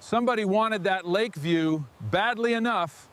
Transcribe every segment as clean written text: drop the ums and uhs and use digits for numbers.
Somebody wanted that lake view badly enough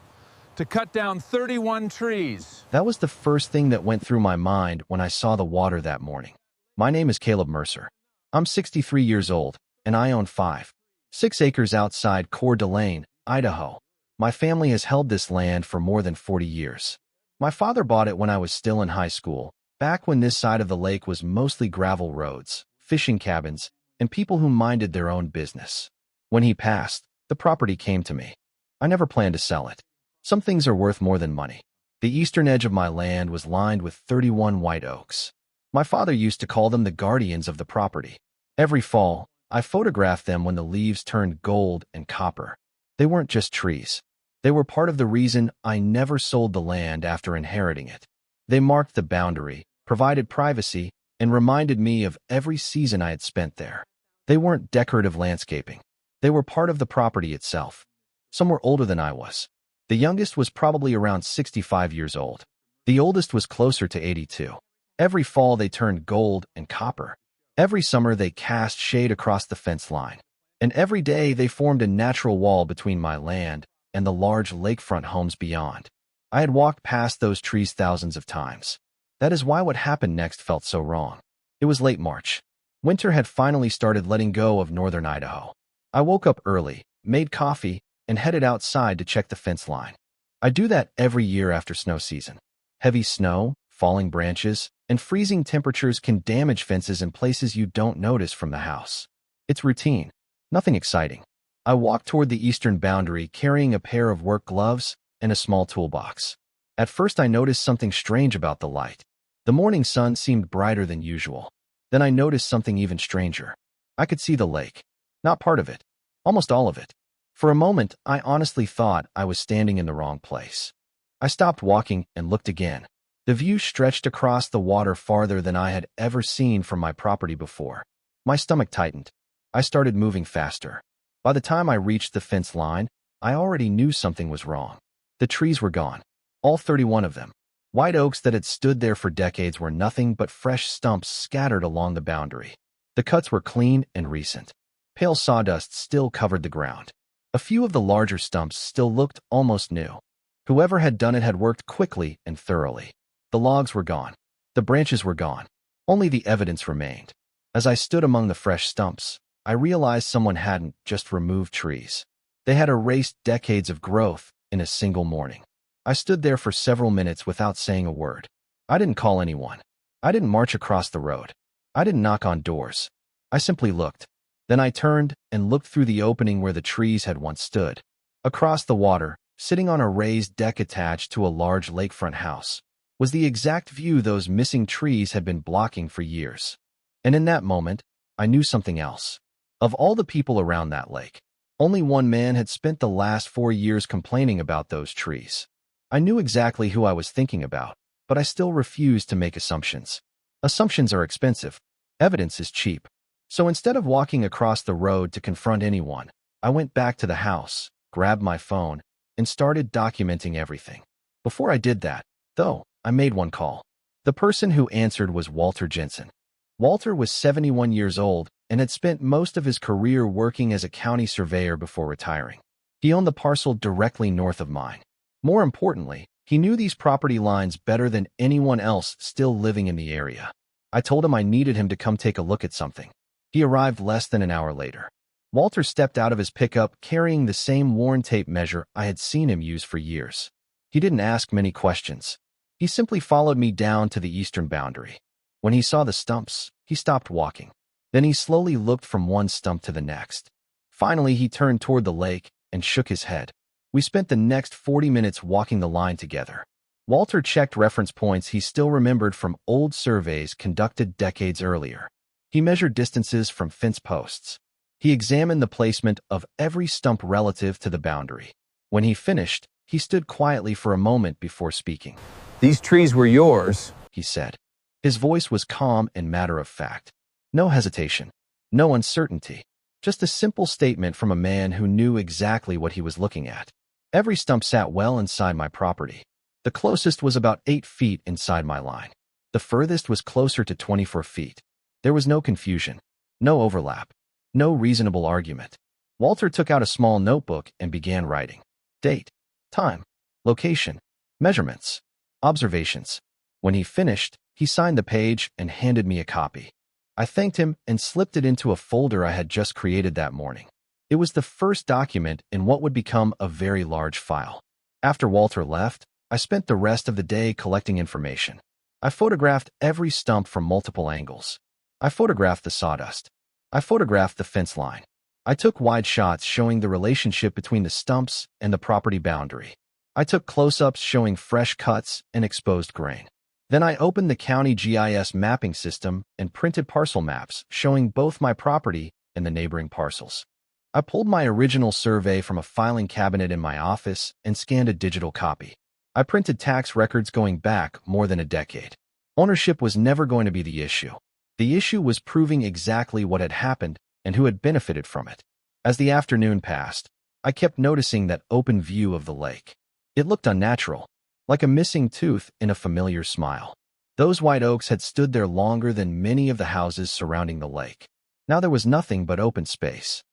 to cut down 31 trees. That was the first thing that went through my mind when I saw the water that morning. My name is Caleb Mercer. I'm 63 years old, and I own 6 acres outside Coeur d'Alene, Idaho. My family has held this land for more than 40 years. My father bought it when I was still in high school, back when this side of the lake was mostly gravel roads, fishing cabins, and people who minded their own business. When he passed, the property came to me. I never planned to sell it. Some things are worth more than money. The eastern edge of my land was lined with 31 white oaks. My father used to call them the guardians of the property. Every fall, I photographed them when the leaves turned gold and copper. They weren't just trees. They were part of the reason I never sold the land after inheriting it. They marked the boundary, provided privacy, and reminded me of every season I had spent there. They weren't decorative landscaping. They were part of the property itself. Some were older than I was. The youngest was probably around 65 years old. The oldest was closer to 82. Every fall they turned gold and copper. Every summer they cast shade across the fence line. And every day they formed a natural wall between my land and the large lakefront homes beyond. I had walked past those trees thousands of times. That is why what happened next felt so wrong. It was late March. Winter had finally started letting go of northern Idaho. I woke up early, made coffee, and headed outside to check the fence line. I do that every year after snow season. Heavy snow, falling branches, and freezing temperatures can damage fences in places you don't notice from the house. It's routine, nothing exciting. I walked toward the eastern boundary carrying a pair of work gloves and a small toolbox. At first I noticed something strange about the light. The morning sun seemed brighter than usual. Then I noticed something even stranger. I could see the lake. Not part of it. Almost all of it. For a moment, I honestly thought I was standing in the wrong place. I stopped walking and looked again. The view stretched across the water farther than I had ever seen from my property before. My stomach tightened. I started moving faster. By the time I reached the fence line, I already knew something was wrong. The trees were gone. All 31 of them. White oaks that had stood there for decades were nothing but fresh stumps scattered along the boundary. The cuts were clean and recent. Pale sawdust still covered the ground. A few of the larger stumps still looked almost new. Whoever had done it had worked quickly and thoroughly. The logs were gone. The branches were gone. Only the evidence remained. As I stood among the fresh stumps, I realized someone hadn't just removed trees. They had erased decades of growth in a single morning. I stood there for several minutes without saying a word. I didn't call anyone. I didn't march across the road. I didn't knock on doors. I simply looked. Then I turned and looked through the opening where the trees had once stood. Across the water, sitting on a raised deck attached to a large lakefront house, was the exact view those missing trees had been blocking for years. And in that moment, I knew something else. Of all the people around that lake, only one man had spent the last 4 years complaining about those trees. I knew exactly who I was thinking about, but I still refused to make assumptions. Assumptions are expensive. Evidence is cheap. So instead of walking across the road to confront anyone, I went back to the house, grabbed my phone, and started documenting everything. Before I did that, though, I made one call. The person who answered was Walter Jensen. Walter was 71 years old and had spent most of his career working as a county surveyor before retiring. He owned the parcel directly north of mine. More importantly, he knew these property lines better than anyone else still living in the area. I told him I needed him to come take a look at something. He arrived less than an hour later. Walter stepped out of his pickup carrying the same worn tape measure I had seen him use for years. He didn't ask many questions. He simply followed me down to the eastern boundary. When he saw the stumps, he stopped walking. Then he slowly looked from one stump to the next. Finally, he turned toward the lake and shook his head. We spent the next 40 minutes walking the line together. Walter checked reference points he still remembered from old surveys conducted decades earlier. He measured distances from fence posts. He examined the placement of every stump relative to the boundary. When he finished, he stood quietly for a moment before speaking. These trees were yours, He said. His voice was calm and matter-of-fact. No hesitation, no uncertainty, just a simple statement from a man who knew exactly what he was looking at. Every stump sat well inside my property. The closest was about 8 feet inside my line. The furthest was closer to 24 feet. There was no confusion, no overlap, no reasonable argument. Walter took out a small notebook and began writing. Date, time, location, measurements, observations. When he finished, he signed the page and handed me a copy. I thanked him and slipped it into a folder I had just created that morning. It was the first document in what would become a very large file. After Walter left, I spent the rest of the day collecting information. I photographed every stump from multiple angles. I photographed the sawdust. I photographed the fence line. I took wide shots showing the relationship between the stumps and the property boundary. I took close-ups showing fresh cuts and exposed grain. Then I opened the county GIS mapping system and printed parcel maps showing both my property and the neighboring parcels. I pulled my original survey from a filing cabinet in my office and scanned a digital copy. I printed tax records going back more than a decade. Ownership was never going to be the issue. The issue was proving exactly what had happened and who had benefited from it. As the afternoon passed, I kept noticing that open view of the lake. It looked unnatural, like a missing tooth in a familiar smile. Those white oaks had stood there longer than many of the houses surrounding the lake. Now there was nothing but open space.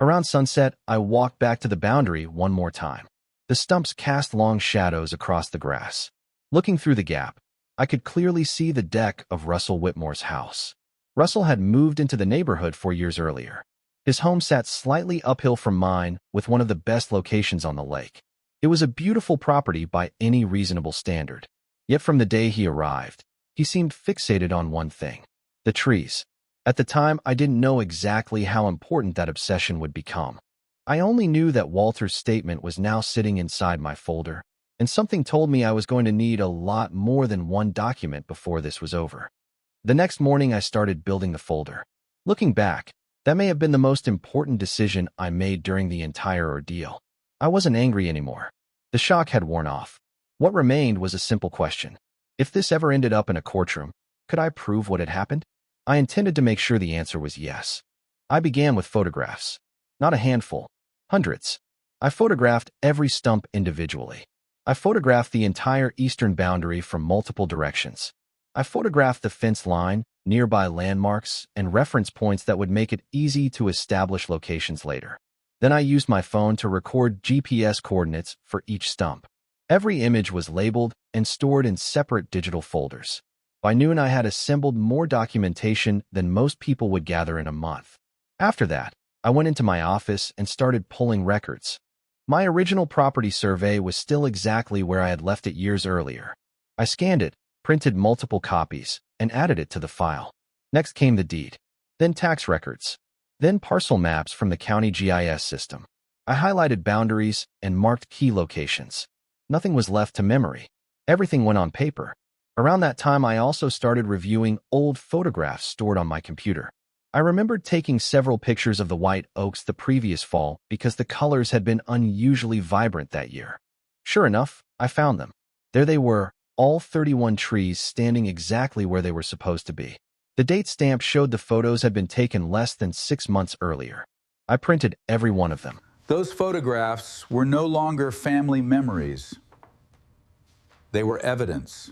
Around sunset, I walked back to the boundary one more time. The stumps cast long shadows across the grass. Looking through the gap, I could clearly see the deck of Russell Whitmore's house. Russell had moved into the neighborhood 4 years earlier. His home sat slightly uphill from mine with one of the best locations on the lake. It was a beautiful property by any reasonable standard. Yet from the day he arrived, he seemed fixated on one thing: the trees. At the time, I didn't know exactly how important that obsession would become. I only knew that Walter's statement was now sitting inside my folder, and something told me I was going to need a lot more than one document before this was over. The next morning, I started building the folder. Looking back, that may have been the most important decision I made during the entire ordeal. I wasn't angry anymore. The shock had worn off. What remained was a simple question. If this ever ended up in a courtroom, could I prove what had happened? I intended to make sure the answer was yes. I began with photographs. Not a handful. Hundreds. I photographed every stump individually. I photographed the entire eastern boundary from multiple directions. I photographed the fence line, nearby landmarks, and reference points that would make it easy to establish locations later. Then I used my phone to record GPS coordinates for each stump. Every image was labeled and stored in separate digital folders. By noon, I had assembled more documentation than most people would gather in a month. After that, I went into my office and started pulling records. My original property survey was still exactly where I had left it years earlier. I scanned it, printed multiple copies, and added it to the file. Next came the deed, then tax records, then parcel maps from the county GIS system. I highlighted boundaries and marked key locations. Nothing was left to memory. Everything went on paper. Around that time, I also started reviewing old photographs stored on my computer. I remembered taking several pictures of the white oaks the previous fall because the colors had been unusually vibrant that year. Sure enough, I found them. There they were, all 31 trees standing exactly where they were supposed to be. The date stamp showed the photos had been taken less than 6 months earlier. I printed every one of them. Those photographs were no longer family memories. They were evidence.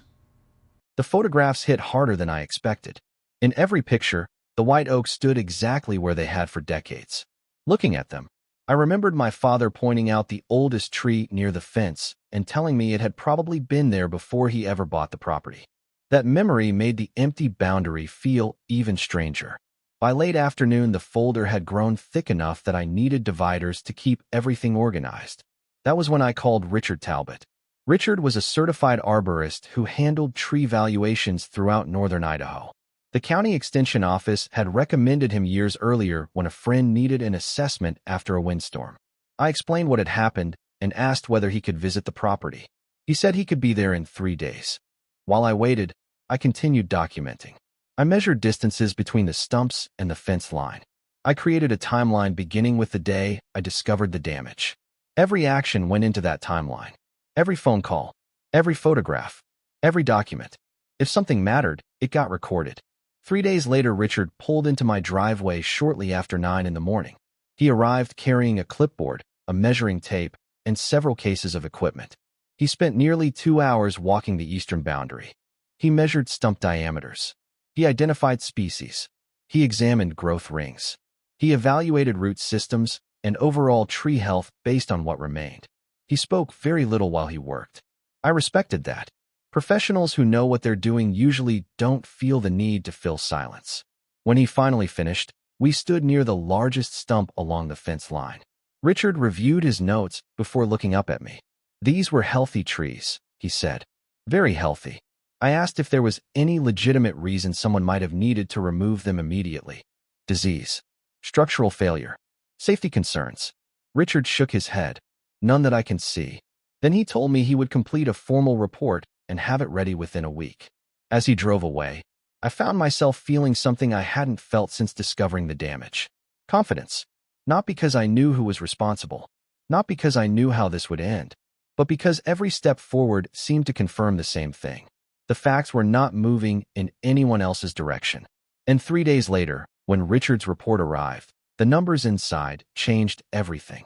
The photographs hit harder than I expected. In every picture, the white oaks stood exactly where they had for decades. Looking at them, I remembered my father pointing out the oldest tree near the fence and telling me it had probably been there before he ever bought the property. That memory made the empty boundary feel even stranger. By late afternoon, the folder had grown thick enough that I needed dividers to keep everything organized. That was when I called Richard Talbot. Richard was a certified arborist who handled tree valuations throughout northern Idaho. The county extension office had recommended him years earlier when a friend needed an assessment after a windstorm. I explained what had happened and asked whether he could visit the property. He said he could be there in 3 days. While I waited, I continued documenting. I measured distances between the stumps and the fence line. I created a timeline beginning with the day I discovered the damage. Every action went into that timeline. Every phone call, every photograph, every document. If something mattered, it got recorded. 3 days later, Richard pulled into my driveway shortly after 9 in the morning. He arrived carrying a clipboard, a measuring tape, and several cases of equipment. He spent nearly 2 hours walking the eastern boundary. He measured stump diameters. He identified species. He examined growth rings. He evaluated root systems and overall tree health based on what remained. He spoke very little while he worked. I respected that. Professionals who know what they're doing usually don't feel the need to fill silence. When he finally finished, we stood near the largest stump along the fence line. Richard reviewed his notes before looking up at me. "These were healthy trees," he said. "Very healthy." I asked if there was any legitimate reason someone might have needed to remove them immediately. "Disease, structural failure, safety concerns." Richard shook his head. "None that I can see." Then he told me he would complete a formal report and have it ready within a week. As he drove away, I found myself feeling something I hadn't felt since discovering the damage. Confidence. Not because I knew who was responsible, not because I knew how this would end, but because every step forward seemed to confirm the same thing. The facts were not moving in anyone else's direction. And 3 days later, when Richard's report arrived, the numbers inside changed everything.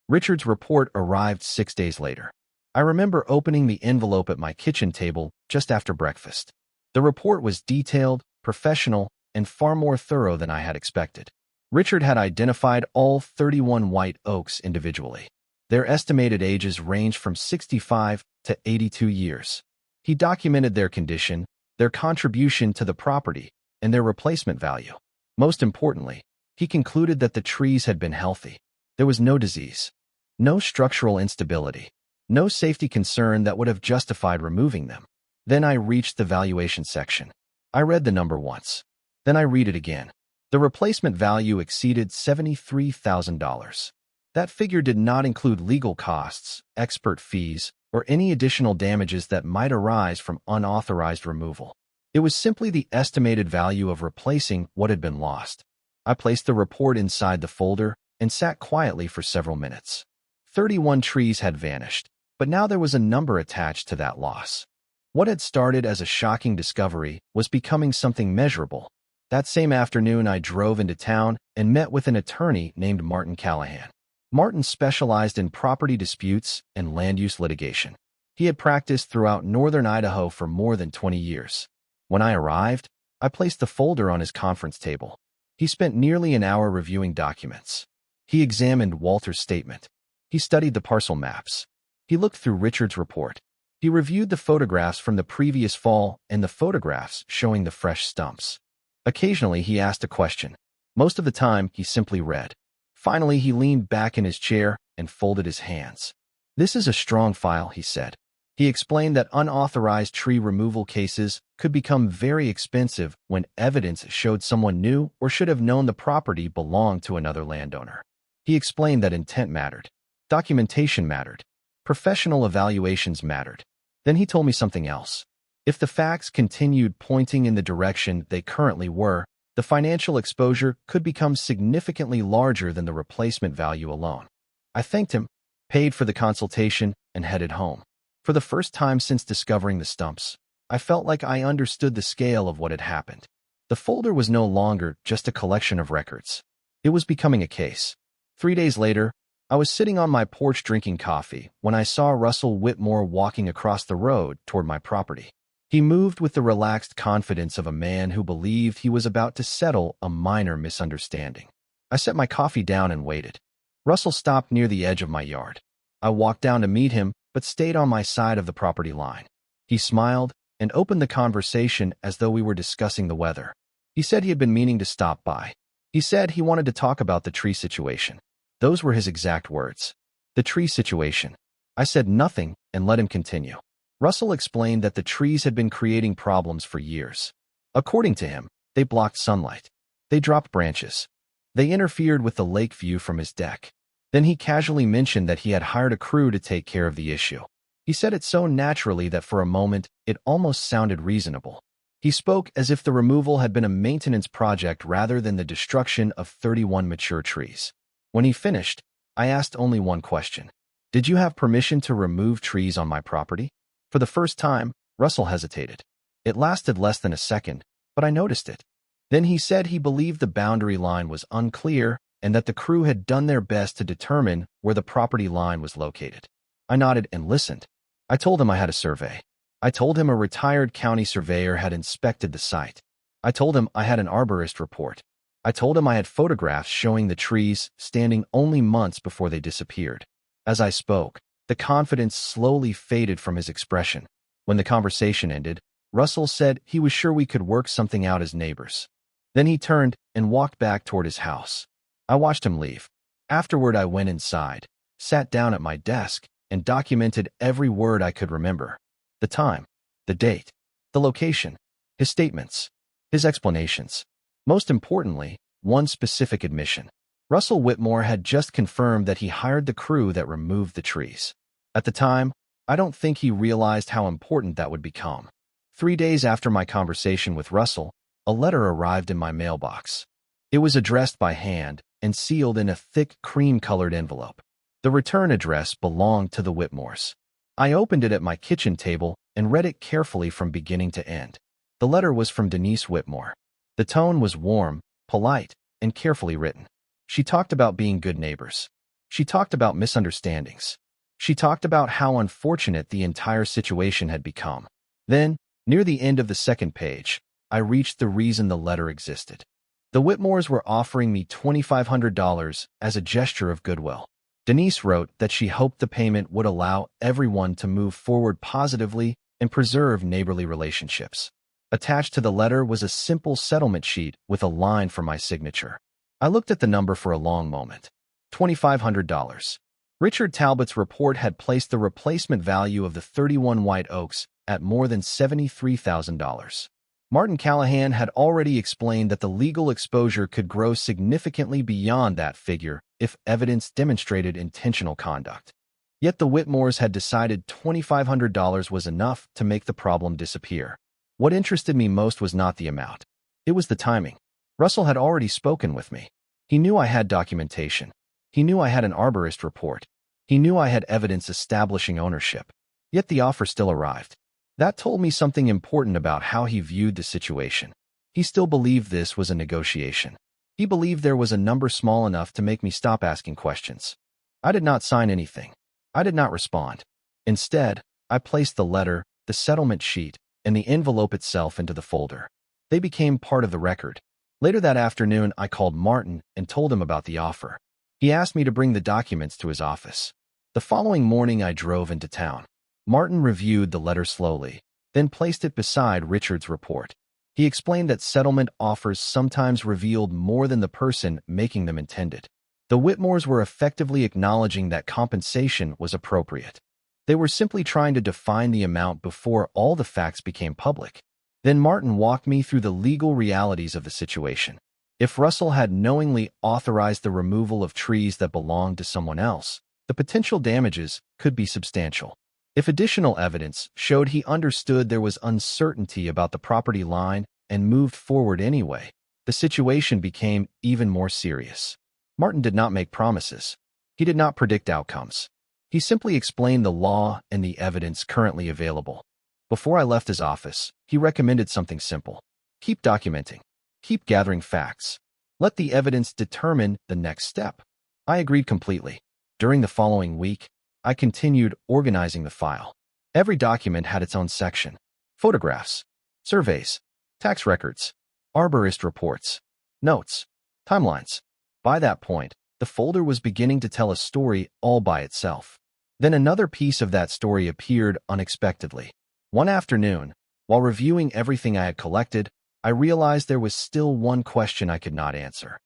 Richard's report arrived 6 days later. I remember opening the envelope at my kitchen table just after breakfast. The report was detailed, professional, and far more thorough than I had expected. Richard had identified all 31 white oaks individually. Their estimated ages ranged from 65 to 82 years. He documented their condition, their contribution to the property, and their replacement value. Most importantly, he concluded that the trees had been healthy. There was no disease, no structural instability, no safety concern that would have justified removing them. Then I reached the valuation section. I read the number once. Then I read it again. The replacement value exceeded $73,000. That figure did not include legal costs, expert fees, or any additional damages that might arise from unauthorized removal. It was simply the estimated value of replacing what had been lost. I placed the report inside the folder and sat quietly for several minutes. 31 trees had vanished, but now there was a number attached to that loss. What had started as a shocking discovery was becoming something measurable. That same afternoon, I drove into town and met with an attorney named Martin Callahan. Martin specialized in property disputes and land use litigation. He had practiced throughout northern Idaho for more than 20 years. When I arrived, I placed the folder on his conference table. He spent nearly an hour reviewing documents. He examined Walter's statement. He studied the parcel maps. He looked through Richard's report. He reviewed the photographs from the previous fall and the photographs showing the fresh stumps. Occasionally, he asked a question. Most of the time, he simply read. Finally, he leaned back in his chair and folded his hands. "This is a strong file," he said. He explained that unauthorized tree removal cases could become very expensive when evidence showed someone knew or should have known the property belonged to another landowner. He explained that intent mattered. Documentation mattered. Professional evaluations mattered. Then he told me something else. If the facts continued pointing in the direction they currently were, the financial exposure could become significantly larger than the replacement value alone. I thanked him, paid for the consultation, and headed home. For the first time since discovering the stumps, I felt like I understood the scale of what had happened. The folder was no longer just a collection of records. It was becoming a case. 3 days later, I was sitting on my porch drinking coffee when I saw Russell Whitmore walking across the road toward my property. He moved with the relaxed confidence of a man who believed he was about to settle a minor misunderstanding. I set my coffee down and waited. Russell stopped near the edge of my yard. I walked down to meet him, but stayed on my side of the property line. He smiled and opened the conversation as though we were discussing the weather. He said he had been meaning to stop by. He said he wanted to talk about the tree situation. Those were his exact words. The tree situation. I said nothing and let him continue. Russell explained that the trees had been creating problems for years. According to him, they blocked sunlight. They dropped branches. They interfered with the lake view from his deck. Then he casually mentioned that he had hired a crew to take care of the issue. He said it so naturally that for a moment, it almost sounded reasonable. He spoke as if the removal had been a maintenance project rather than the destruction of 31 mature trees. When he finished, I asked only one question. "Did you have permission to remove trees on my property?" For the first time, Russell hesitated. It lasted less than a second, but I noticed it. Then he said he believed the boundary line was unclear and that the crew had done their best to determine where the property line was located. I nodded and listened. I told him I had a survey. I told him a retired county surveyor had inspected the site. I told him I had an arborist report. I told him I had photographs showing the trees standing only months before they disappeared. As I spoke, the confidence slowly faded from his expression. When the conversation ended, Russell said he was sure we could work something out as neighbors. Then he turned and walked back toward his house. I watched him leave. Afterward, I went inside, sat down at my desk, and documented every word I could remember. The time, the date, the location, his statements, his explanations. Most importantly, one specific admission. Russell Whitmore had just confirmed that he hired the crew that removed the trees. At the time, I don't think he realized how important that would become. 3 days after my conversation with Russell, a letter arrived in my mailbox. It was addressed by hand and sealed in a thick cream-colored envelope. The return address belonged to the Whitmores. I opened it at my kitchen table and read it carefully from beginning to end. The letter was from Denise Whitmore. The tone was warm, polite, and carefully written. She talked about being good neighbors. She talked about misunderstandings. She talked about how unfortunate the entire situation had become. Then, near the end of the second page, I reached the reason the letter existed. The Whitmores were offering me $2,500 as a gesture of goodwill. Denise wrote that she hoped the payment would allow everyone to move forward positively and preserve neighborly relationships. Attached to the letter was a simple settlement sheet with a line for my signature. I looked at the number for a long moment. $2,500. Richard Talbot's report had placed the replacement value of the 31 white oaks at more than $73,000. Martin Callahan had already explained that the legal exposure could grow significantly beyond that figure if evidence demonstrated intentional conduct. Yet the Whitmores had decided $2,500 was enough to make the problem disappear. What interested me most was not the amount. It was the timing. Russell had already spoken with me. He knew I had documentation. He knew I had an arborist report. He knew I had evidence establishing ownership. Yet the offer still arrived. That told me something important about how he viewed the situation. He still believed this was a negotiation. He believed there was a number small enough to make me stop asking questions. I did not sign anything. I did not respond. Instead, I placed the letter, the settlement sheet, and the envelope itself into the folder. They became part of the record. Later that afternoon, I called Martin and told him about the offer. He asked me to bring the documents to his office. The following morning, I drove into town. Martin reviewed the letter slowly, then placed it beside Richard's report. He explained that settlement offers sometimes revealed more than the person making them intended. The Whitmores were effectively acknowledging that compensation was appropriate. They were simply trying to define the amount before all the facts became public. Then Martin walked me through the legal realities of the situation. If Russell had knowingly authorized the removal of trees that belonged to someone else, the potential damages could be substantial. If additional evidence showed he understood there was uncertainty about the property line and moved forward anyway, the situation became even more serious. Martin did not make promises. He did not predict outcomes. He simply explained the law and the evidence currently available. Before I left his office, he recommended something simple. Keep documenting. Keep gathering facts. Let the evidence determine the next step. I agreed completely. During the following week, I continued organizing the file. Every document had its own section. Photographs, surveys, tax records, arborist reports, notes, timelines. By that point, the folder was beginning to tell a story all by itself. Then another piece of that story appeared unexpectedly. One afternoon, while reviewing everything I had collected, I realized there was still one question I could not answer.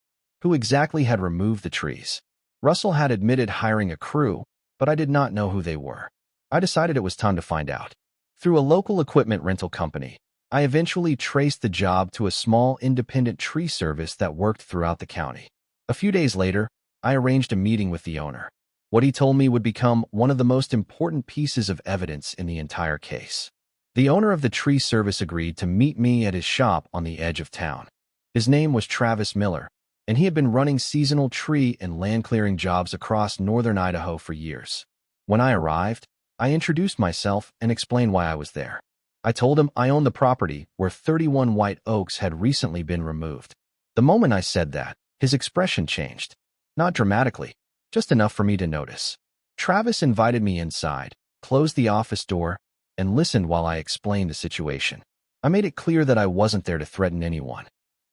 Who exactly had removed the trees? Russell had admitted hiring a crew, but I did not know who they were. I decided it was time to find out. Through a local equipment rental company, I eventually traced the job to a small independent tree service that worked throughout the county. A few days later, I arranged a meeting with the owner. What he told me would become one of the most important pieces of evidence in the entire case. The owner of the tree service agreed to meet me at his shop on the edge of town. His name was Travis Miller, and he had been running seasonal tree and land clearing jobs across northern Idaho for years. When I arrived, I introduced myself and explained why I was there. I told him I owned the property where 31 white oaks had recently been removed. The moment I said that, his expression changed. Not dramatically, just enough for me to notice. Travis invited me inside, closed the office door, and listened while I explained the situation. I made it clear that I wasn't there to threaten anyone.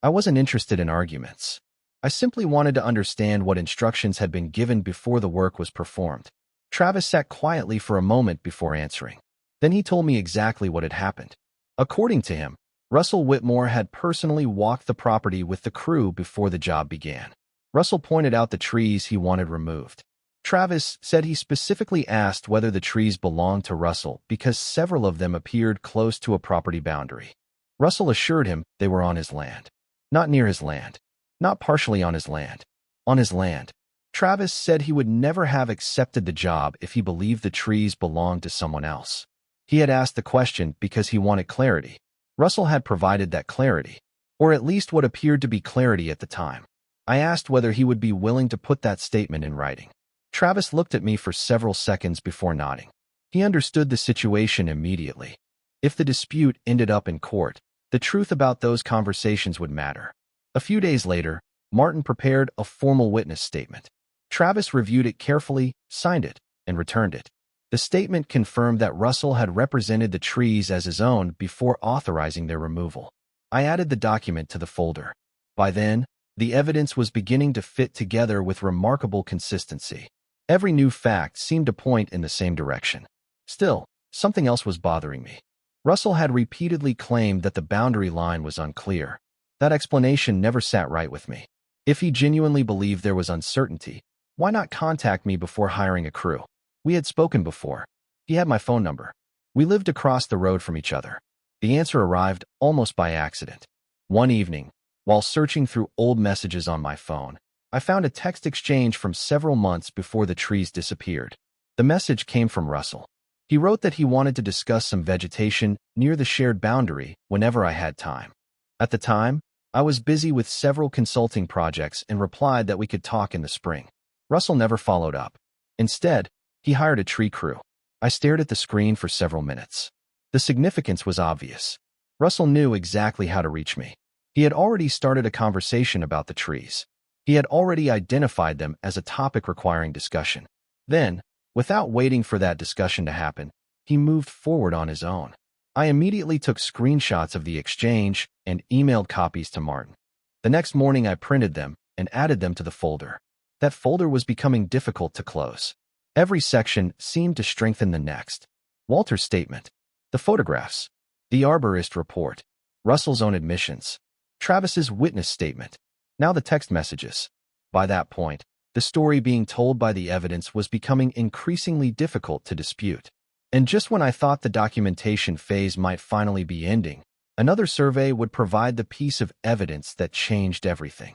I wasn't interested in arguments. I simply wanted to understand what instructions had been given before the work was performed. Travis sat quietly for a moment before answering. Then he told me exactly what had happened. According to him, Russell Whitmore had personally walked the property with the crew before the job began. Russell pointed out the trees he wanted removed. Travis said he specifically asked whether the trees belonged to Russell because several of them appeared close to a property boundary. Russell assured him they were on his land. Not near his land. Not partially on his land. On his land. Travis said he would never have accepted the job if he believed the trees belonged to someone else. He had asked the question because he wanted clarity. Russell had provided that clarity, or at least what appeared to be clarity at the time. I asked whether he would be willing to put that statement in writing. Travis looked at me for several seconds before nodding. He understood the situation immediately. If the dispute ended up in court, the truth about those conversations would matter. A few days later, Martin prepared a formal witness statement. Travis reviewed it carefully, signed it, and returned it. The statement confirmed that Russell had represented the trees as his own before authorizing their removal. I added the document to the folder. By then, the evidence was beginning to fit together with remarkable consistency. Every new fact seemed to point in the same direction. Still, something else was bothering me. Russell had repeatedly claimed that the boundary line was unclear. That explanation never sat right with me. If he genuinely believed there was uncertainty, why not contact me before hiring a crew? We had spoken before. He had my phone number. We lived across the road from each other. The answer arrived almost by accident. One evening, while searching through old messages on my phone, I found a text exchange from several months before the trees disappeared. The message came from Russell. He wrote that he wanted to discuss some vegetation near the shared boundary whenever I had time. At the time, I was busy with several consulting projects and replied that we could talk in the spring. Russell never followed up. Instead, he hired a tree crew. I stared at the screen for several minutes. The significance was obvious. Russell knew exactly how to reach me. He had already started a conversation about the trees. He had already identified them as a topic requiring discussion. Then, without waiting for that discussion to happen, he moved forward on his own. I immediately took screenshots of the exchange and emailed copies to Martin. The next morning I printed them and added them to the folder. That folder was becoming difficult to close. Every section seemed to strengthen the next. Walter's statement, the photographs, the arborist report, Russell's own admissions, Travis's witness statement, now the text messages. By that point, the story being told by the evidence was becoming increasingly difficult to dispute. And just when I thought the documentation phase might finally be ending, another survey would provide the piece of evidence that changed everything.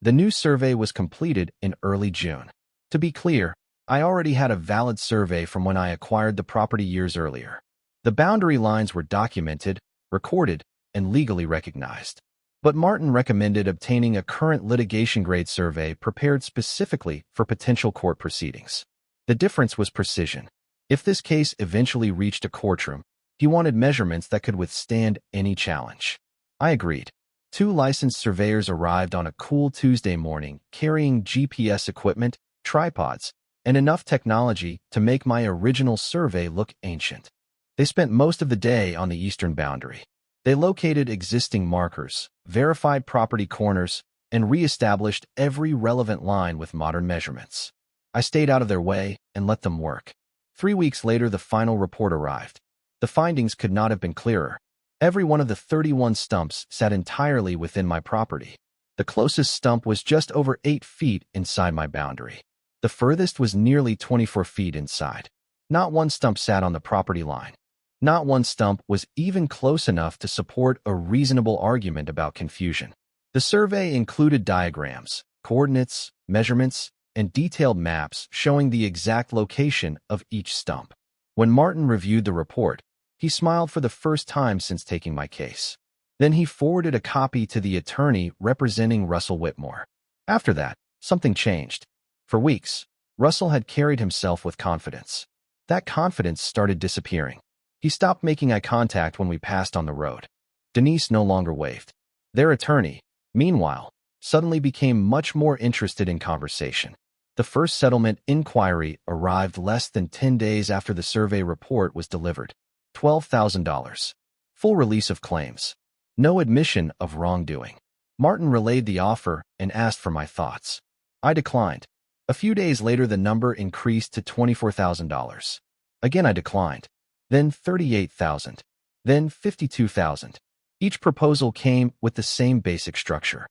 The new survey was completed in early June. To be clear, I already had a valid survey from when I acquired the property years earlier. The boundary lines were documented, recorded, and legally recognized. But Martin recommended obtaining a current litigation-grade survey prepared specifically for potential court proceedings. The difference was precision. If this case eventually reached a courtroom, he wanted measurements that could withstand any challenge. I agreed. 2 licensed surveyors arrived on a cool Tuesday morning carrying GPS equipment, tripods, and enough technology to make my original survey look ancient. They spent most of the day on the eastern boundary. They located existing markers, verified property corners, and re-established every relevant line with modern measurements. I stayed out of their way and let them work. 3 weeks later, the final report arrived. The findings could not have been clearer. Every one of the 31 stumps sat entirely within my property. The closest stump was just over 8 feet inside my boundary. The furthest was nearly 24 feet inside. Not one stump sat on the property line. Not one stump was even close enough to support a reasonable argument about confusion. The survey included diagrams, coordinates, measurements, and detailed maps showing the exact location of each stump. When Martin reviewed the report, he smiled for the first time since taking my case. Then he forwarded a copy to the attorney representing Russell Whitmore. After that, something changed. For weeks, Russell had carried himself with confidence. That confidence started disappearing. He stopped making eye contact when we passed on the road. Denise no longer waved. Their attorney, meanwhile, suddenly became much more interested in conversation. The first settlement inquiry arrived less than 10 days after the survey report was delivered. $12,000. Full release of claims. No admission of wrongdoing. Martin relayed the offer and asked for my thoughts. I declined. A few days later, the number increased to $24,000. Again, I declined. Then $38,000. Then $52,000. Each proposal came with the same basic structure.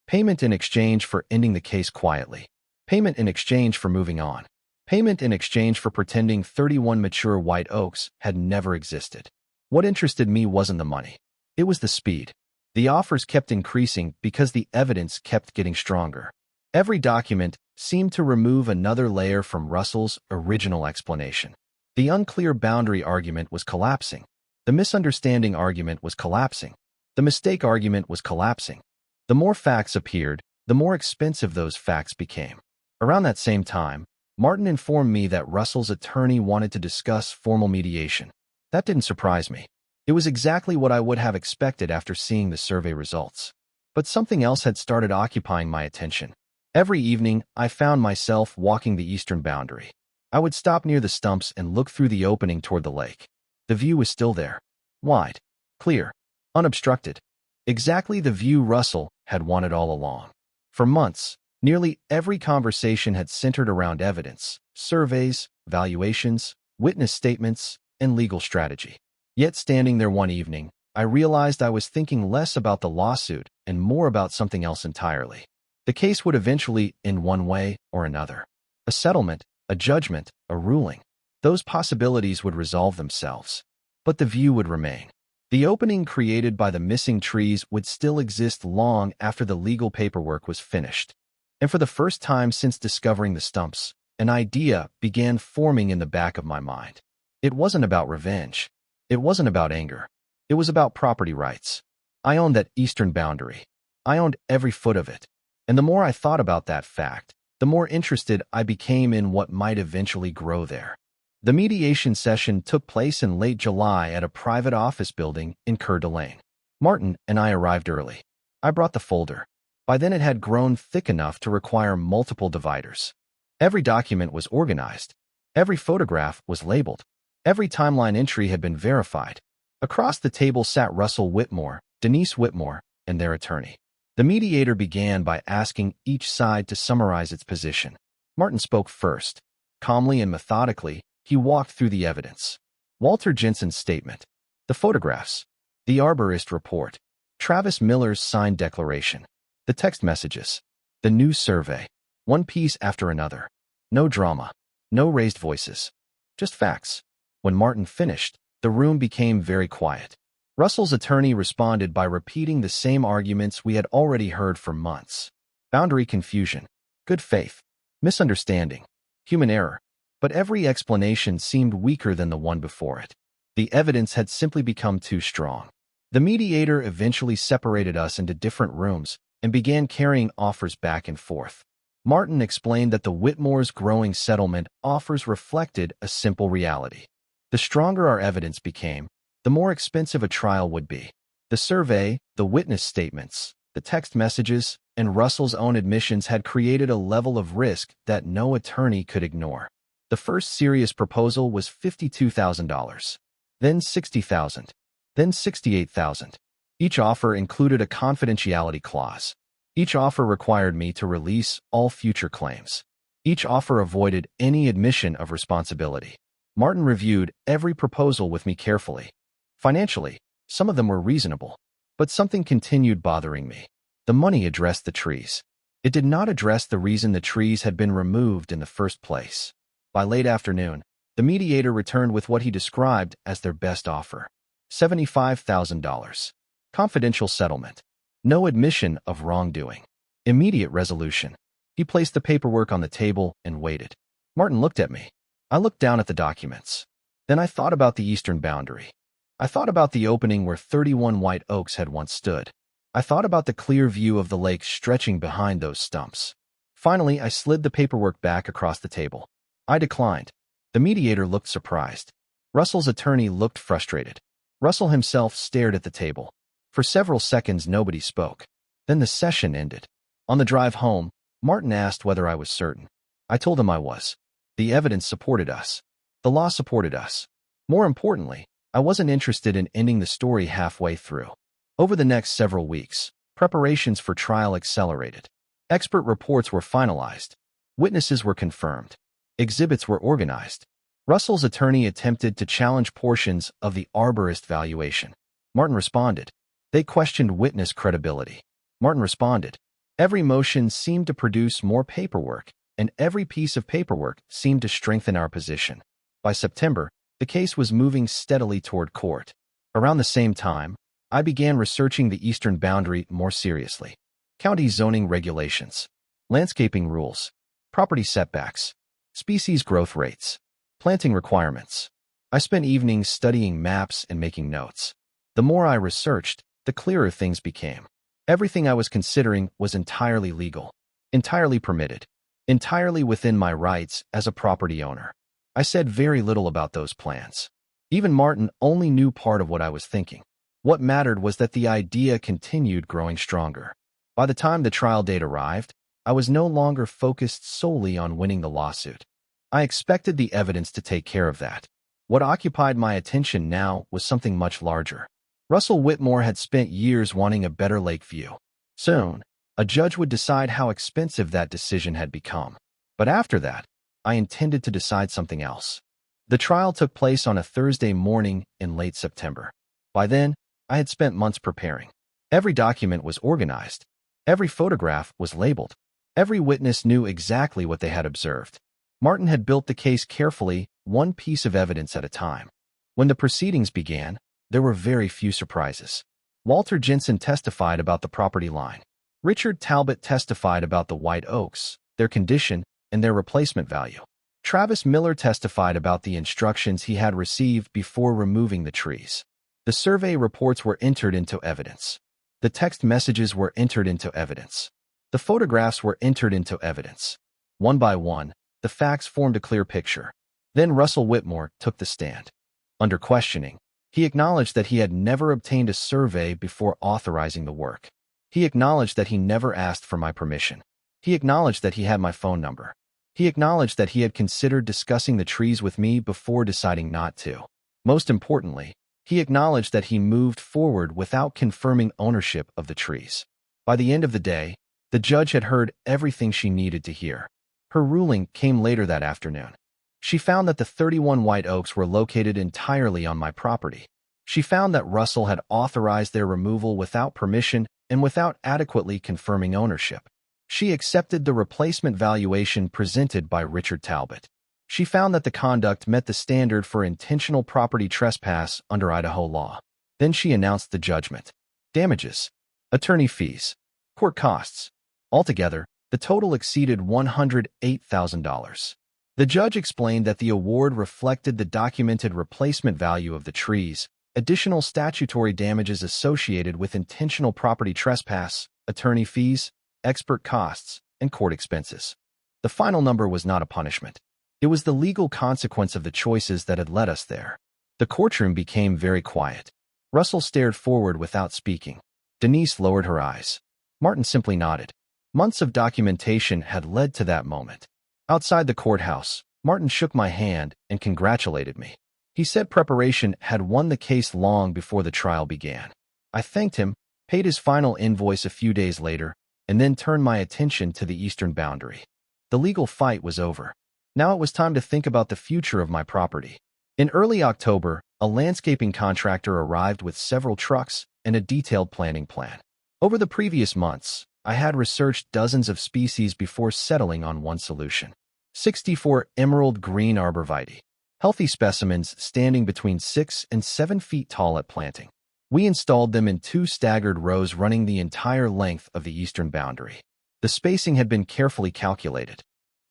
Payment in exchange for ending the case quietly. Payment in exchange for moving on. Payment in exchange for pretending 31 mature white oaks had never existed. What interested me wasn't the money. It was the speed. The offers kept increasing because the evidence kept getting stronger. Every document seemed to remove another layer from Russell's original explanation. The unclear boundary argument was collapsing. The misunderstanding argument was collapsing. The mistake argument was collapsing. The more facts appeared, the more expensive those facts became. Around that same time, Martin informed me that Russell's attorney wanted to discuss formal mediation. That didn't surprise me. It was exactly what I would have expected after seeing the survey results. But something else had started occupying my attention. Every evening, I found myself walking the eastern boundary. I would stop near the stumps and look through the opening toward the lake. The view was still there. Wide, clear, unobstructed. Exactly the view Russell had wanted all along. For months, nearly every conversation had centered around evidence, surveys, valuations, witness statements, and legal strategy. Yet standing there one evening, I realized I was thinking less about the lawsuit and more about something else entirely. The case would eventually end one way or another. A settlement, a judgment, a ruling. Those possibilities would resolve themselves. But the view would remain. The opening created by the missing trees would still exist long after the legal paperwork was finished. And for the first time since discovering the stumps, an idea began forming in the back of my mind. It wasn't about revenge. It wasn't about anger. It was about property rights. I owned that eastern boundary. I owned every foot of it. And the more I thought about that fact, the more interested I became in what might eventually grow there. The mediation session took place in late July at a private office building in Coeur d'Alene. Martin and I arrived early. I brought the folder. By then it had grown thick enough to require multiple dividers. Every document was organized. Every photograph was labeled. Every timeline entry had been verified. Across the table sat Russell Whitmore, Denise Whitmore, and their attorney. The mediator began by asking each side to summarize its position. Martin spoke first. Calmly and methodically, he walked through the evidence. Walter Jensen's statement, the photographs, the arborist report, Travis Miller's signed declaration, the text messages, the new survey, one piece after another. No drama, no raised voices, just facts. When Martin finished, the room became very quiet. Russell's attorney responded by repeating the same arguments we had already heard for months. Boundary confusion, good faith, misunderstanding, human error. But every explanation seemed weaker than the one before it. The evidence had simply become too strong. The mediator eventually separated us into different rooms and began carrying offers back and forth. Martin explained that the Whitmore's growing settlement offers reflected a simple reality. The stronger our evidence became, the more expensive a trial would be. The survey, the witness statements, the text messages, and Russell's own admissions had created a level of risk that no attorney could ignore. The first serious proposal was $52,000, then $60,000, then $68,000. Each offer included a confidentiality clause. Each offer required me to release all future claims. Each offer avoided any admission of responsibility. Martin reviewed every proposal with me carefully. Financially, some of them were reasonable, but something continued bothering me. The money addressed the trees. It did not address the reason the trees had been removed in the first place. By late afternoon, the mediator returned with what he described as their best offer. $75,000. Confidential settlement. No admission of wrongdoing. Immediate resolution. He placed the paperwork on the table and waited. Martin looked at me. I looked down at the documents. Then I thought about the eastern boundary. I thought about the opening where 31 white oaks had once stood. I thought about the clear view of the lake stretching behind those stumps. Finally, I slid the paperwork back across the table. I declined. The mediator looked surprised. Russell's attorney looked frustrated. Russell himself stared at the table. For several seconds, nobody spoke. Then the session ended. On the drive home, Martin asked whether I was certain. I told him I was. The evidence supported us. The law supported us. More importantly, I wasn't interested in ending the story halfway through. Over the next several weeks, Preparations for trial accelerated. Expert reports were finalized. Witnesses were confirmed. Exhibits were organized. Russell's attorney attempted to challenge portions of the arborist valuation. Martin responded. They questioned witness credibility. Martin responded. Every motion seemed to produce more paperwork, and every piece of paperwork seemed to strengthen our position. By September, the case was moving steadily toward court. Around the same time, I began researching the eastern boundary more seriously. County zoning regulations, landscaping rules, property setbacks, species growth rates, planting requirements. I spent evenings studying maps and making notes. The more I researched, the clearer things became. Everything I was considering was entirely legal, entirely permitted, entirely within my rights as a property owner. I said very little about those plans. Even Martin only knew part of what I was thinking. What mattered was that the idea continued growing stronger. By the time the trial date arrived, I was no longer focused solely on winning the lawsuit. I expected the evidence to take care of that. What occupied my attention now was something much larger. Russell Whitmore had spent years wanting a better lake view. Soon, a judge would decide how expensive that decision had become. But after that, I intended to decide something else. The trial took place on a Thursday morning in late September. By then, I had spent months preparing. Every document was organized. Every photograph was labeled. Every witness knew exactly what they had observed. Martin had built the case carefully, one piece of evidence at a time. When the proceedings began, there were very few surprises. Walter Jensen testified about the property line. Richard Talbot testified about the white oaks, their condition, and their replacement value. Travis Miller testified about the instructions he had received before removing the trees. The survey reports were entered into evidence. The text messages were entered into evidence. The photographs were entered into evidence. One by one, the facts formed a clear picture. Then Russell Whitmore took the stand. Under questioning, he acknowledged that he had never obtained a survey before authorizing the work. He acknowledged that he never asked for my permission. He acknowledged that he had my phone number. He acknowledged that he had considered discussing the trees with me before deciding not to. Most importantly, he acknowledged that he moved forward without confirming ownership of the trees. By the end of the day, the judge had heard everything she needed to hear. Her ruling came later that afternoon. She found that the 31 white oaks were located entirely on my property. She found that Russell had authorized their removal without permission and without adequately confirming ownership. She accepted the replacement valuation presented by Richard Talbot. She found that the conduct met the standard for intentional property trespass under Idaho law. Then she announced the judgment. Damages, attorney fees, court costs. Altogether, the total exceeded $108,000. The judge explained that the award reflected the documented replacement value of the trees, additional statutory damages associated with intentional property trespass, attorney fees, expert costs, and court expenses. The final number was not a punishment. It was the legal consequence of the choices that had led us there. The courtroom became very quiet. Russell stared forward without speaking. Denise lowered her eyes. Martin simply nodded. Months of documentation had led to that moment. Outside the courthouse, Martin shook my hand and congratulated me. He said preparation had won the case long before the trial began. I thanked him, paid his final invoice a few days later, and then turned my attention to the eastern boundary. The legal fight was over. Now it was time to think about the future of my property. In early October, a landscaping contractor arrived with several trucks and a detailed planting plan. Over the previous months, I had researched dozens of species before settling on one solution. 64 emerald green arborvitae, healthy specimens standing between 6 and 7 feet tall at planting. We installed them in 2 staggered rows running the entire length of the eastern boundary. The spacing had been carefully calculated.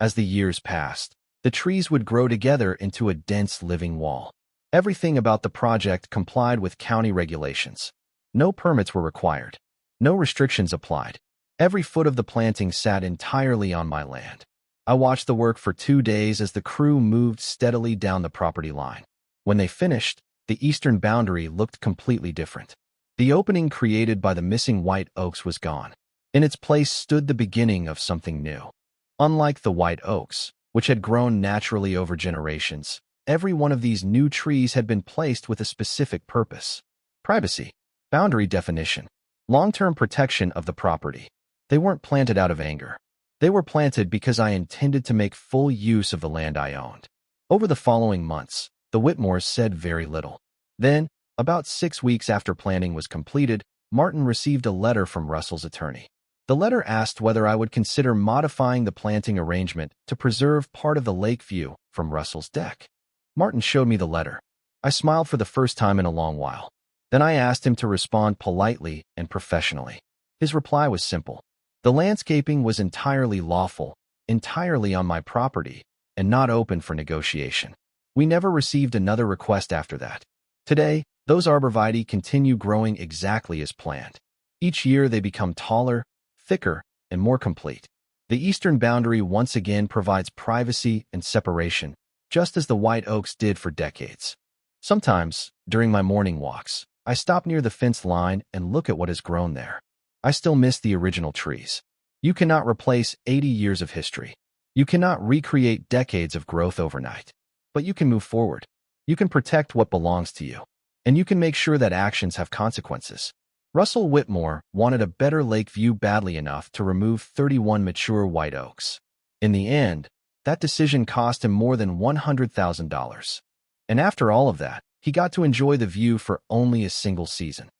As the years passed, the trees would grow together into a dense living wall. Everything about the project complied with county regulations. No permits were required. No restrictions applied. Every foot of the planting sat entirely on my land. I watched the work for 2 days as the crew moved steadily down the property line. When they finished, the eastern boundary looked completely different. The opening created by the missing white oaks was gone. In its place stood the beginning of something new. Unlike the white oaks, which had grown naturally over generations, every one of these new trees had been placed with a specific purpose. Privacy, boundary definition, Long-term protection of the property. They weren't planted out of anger. They were planted because I intended to make full use of the land I owned. Over the following months, the Whitmores said very little. Then, about 6 weeks after planting was completed, Martin received a letter from Russell's attorney. The letter asked whether I would consider modifying the planting arrangement to preserve part of the lake view from Russell's deck. Martin showed me the letter. I smiled for the first time in a long while. Then I asked him to respond politely and professionally. His reply was simple. The landscaping was entirely lawful, entirely on my property, and not open for negotiation. We never received another request after that. Today, those arborvitae continue growing exactly as planned. Each year they become taller, thicker, and more complete. The eastern boundary once again provides privacy and separation, just as the white oaks did for decades. Sometimes, during my morning walks, I stop near the fence line and look at what has grown there. I still miss the original trees. You cannot replace 80 years of history. You cannot recreate decades of growth overnight. But you can move forward. You can protect what belongs to you. And you can make sure that actions have consequences. Russell Whitmore wanted a better lake view badly enough to remove 31 mature white oaks. In the end, that decision cost him more than $100,000. And after all of that, he got to enjoy the view for only a single season.